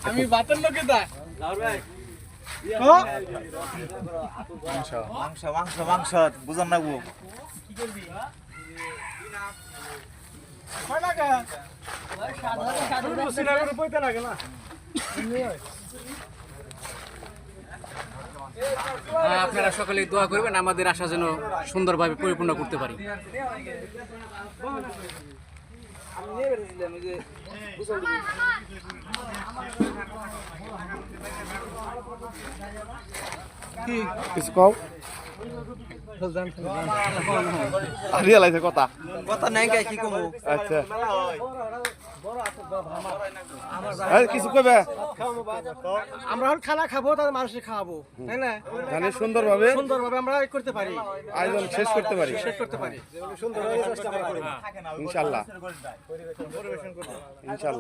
আমি বাতের লোকে দা মাংস মাংস মাংস বুঝান না গো আপনারা সকলে দোয়া করবেন আমাদের আশা যেন সুন্দরভাবে পরিপূর্ণ করতে পারি। কিছু কও রিয়ালাইছে কথা কথা নাই গায় কি কমু আচ্ছা কিছু কইবে আমরা এখন খানা খাবো তার মানুষের খাওয়াবো তাই না জানি সুন্দরভাবে সুন্দরভাবে আমরা করতে পারি আয়োজন শেষ করতে পারি করতে পারি ইনশাআল্লাহ ইনশাআল্লাহ